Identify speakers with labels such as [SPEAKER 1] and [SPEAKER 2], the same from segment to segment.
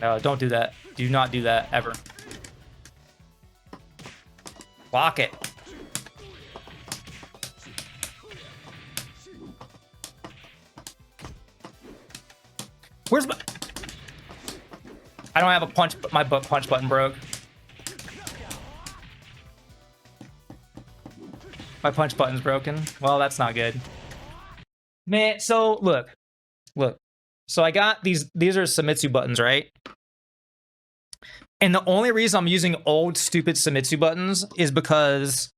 [SPEAKER 1] No, don't do that. Do not do that ever. Block it. Where's my... I don't have a punch, but my punch button broke. My punch button's broken. Well, that's not good. Man, so look. So I got these are Samitsu buttons, right? And the only reason I'm using old stupid Samitsu buttons is because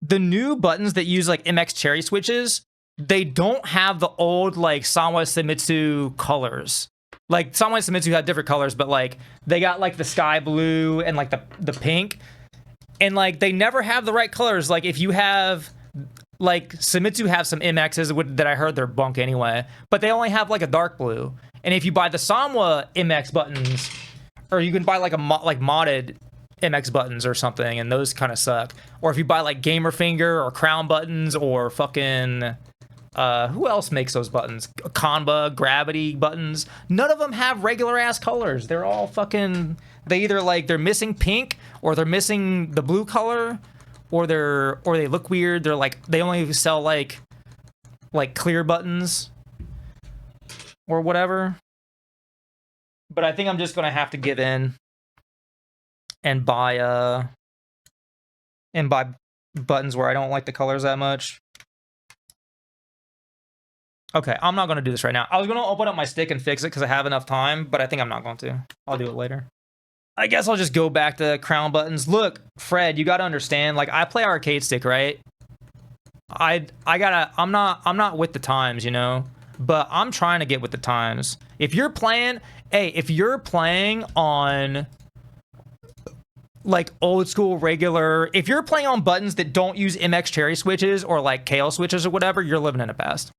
[SPEAKER 1] the new buttons that use like MX cherry switches, they don't have the old like Sanwa Samitsu colors. Like Sanwa Samitsu had different colors, but like they got like the sky blue and like the pink. And like they never have the right colors. Like if you have like Samitsu have some MXs that I heard they're bunk anyway, but they only have like a dark blue. And if you buy the Sanwa MX buttons, or you can buy like modded MX buttons or something, and those kind of suck. Or if you buy like Gamer Finger or Crown buttons or fucking who else makes those buttons? Kanba, Gravity buttons. None of them have regular ass colors. They're all fucking. They either like they're missing pink or they're missing the blue color, or they look weird. They're like they only sell like clear buttons or whatever. But I think I'm just gonna have to give in and buy buttons where I don't like the colors that much. Okay, I'm not gonna do this right now. I was gonna open up my stick and fix it because I have enough time, but I think I'm not going to. I'll do it later. I guess I'll just go back to crown buttons. Look, Fred, you gotta understand, like I play arcade stick, right? I'm not with the times, you know? But I'm trying to get with the times. If you're playing on like old school regular, if you're playing on buttons that don't use MX cherry switches or like KO switches or whatever, you're living in the past.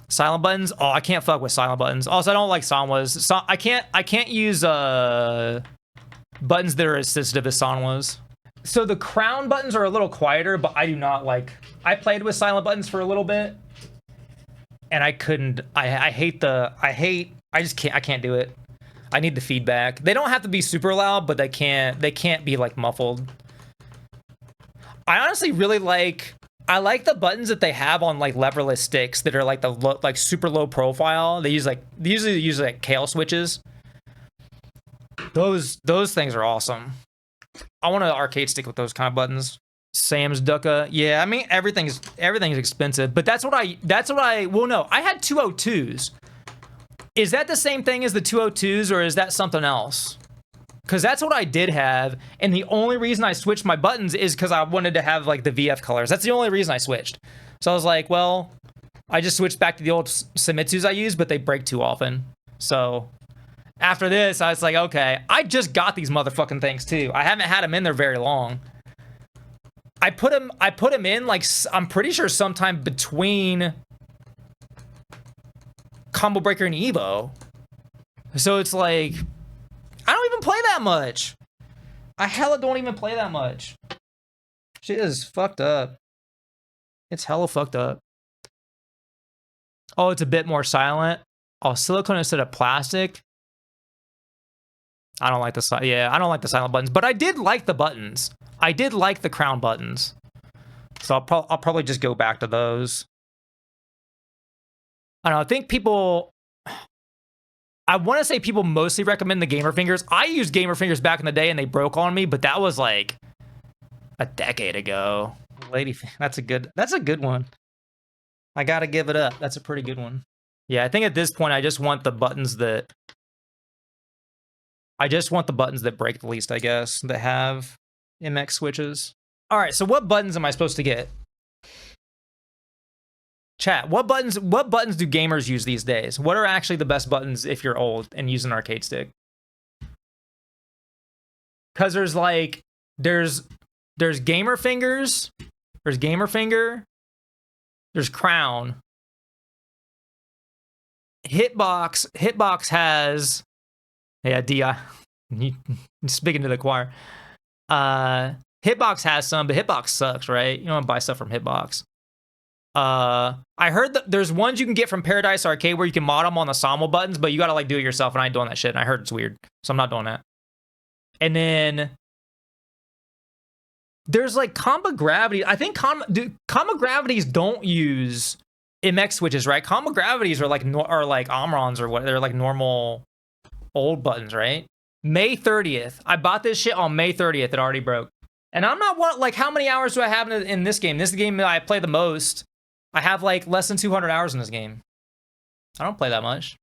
[SPEAKER 1] Silent buttons, oh, I can't fuck with silent buttons. Also, I don't like Sanwas. So I can't use buttons that are as sensitive as Sanwas. So the crown buttons are a little quieter, but I do not like. I played with silent buttons for a little bit, and I couldn't. I can't do it. I need the feedback. They don't have to be super loud, but they can't be like muffled. I honestly really like. I like the buttons that they have on like leverless sticks that are like like super low profile. They usually use like KO switches. Those things are awesome. I want an arcade stick with those kind of buttons. Sam's Ducka. Yeah, I mean everything's expensive, but that's what I well no, I had 202s. Is that the same thing as the 202s or is that something else? Because that's what I did have, and the only reason I switched my buttons is because I wanted to have like the VF colors. That's the only reason I switched. So I was like, well, I just switched back to the old Samitsus I use, but they break too often. So after this, I was like, okay, I just got these motherfucking things too. I haven't had them in there very long. I put them in like I'm pretty sure sometime between Combo Breaker and Evo. So it's like. I don't even play that much. I hella don't even play that much. Shit is fucked up. It's hella fucked up. Oh, it's a bit more silent. Oh, silicone instead of plastic. I don't like the I don't like the silent buttons, but I did like the buttons. I did like the crown buttons. So I'll probably just go back to those. I don't know. I think people. I want to say people mostly recommend the Gamer Fingers. I used Gamer Fingers back in the day and they broke on me, but that was like a decade ago. That's a good one. I gotta give it up. That's a pretty good one. Yeah, I think at this point I just want the buttons that break the least, I guess, that have MX switches. All right, so what buttons am I supposed to get? Chat, what buttons do gamers use these days? What are actually the best buttons if you're old and use an arcade stick? Because there's Gamer Fingers, there's Gamer Finger, there's Crown. Hitbox has, yeah, DI, speaking to the choir. Hitbox has some, but Hitbox sucks, right? You don't want to buy stuff from Hitbox. I heard that there's ones you can get from Paradise Arcade where you can mod them on the Sommel buttons, but you gotta like do it yourself, and I ain't doing that shit. And I heard it's weird, so I'm not doing that. And then there's like combo gravity. I think combo gravities don't use MX switches, right? Combo gravities are like Omrons or what? They're like normal old buttons, right? May 30th. I bought this shit on May 30th. It already broke. And I'm not like, how many hours do I have in this game? This game I play the most. I have like less than 200 hours in this game. I don't play that much.